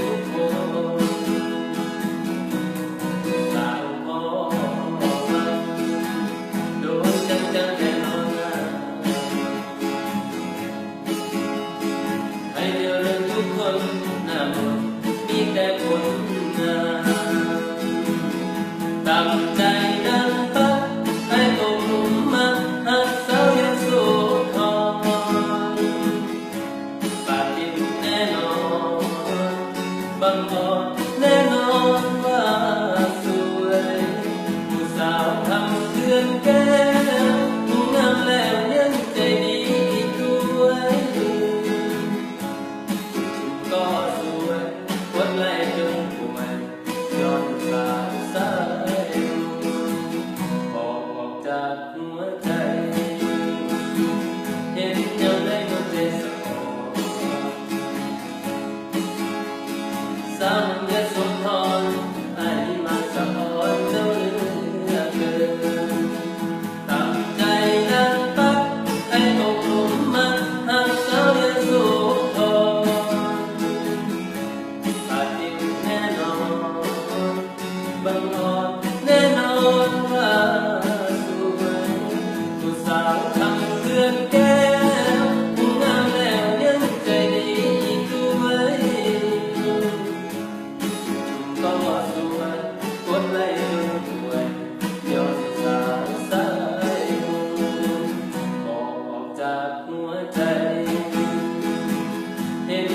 ทุกคนสาวพอมันโดนจังแน่นอนนะให้เดียวเรื่องทุกคนหน้าหมดมีแต่คนงามตามใจดังปักให้ตกหลุมมาหักสาวยังสู้ทอนปาฏิหาริย์แน่นอนบางคนแน่นอนว่าสวยผู้สาวทำเพื่อนแก้วงามแล้วยังใจดีด้วยก็สวยวัดไล่จนป่วยย้อนสาวสายบอกออกจากหัวใจเห็นยังได้ก็ใจสะท้อนสาวอย่าสมทรให้มาสะอ่อนเจ้าเหลือเกินตามใจดังปักให้ตกหลุมมาหักสาวอย่าสู้ทนปาฏิหาริย์แน่นอนบังอ่อนแน่นอนว่าสวยผู้สาวทำเพื่อนแก้วงามแล้วยังใจดีอีกด้วยก็สวยกดไล่จนป่วยย้อนสาวสายบอกออกจากหัวใจเห็น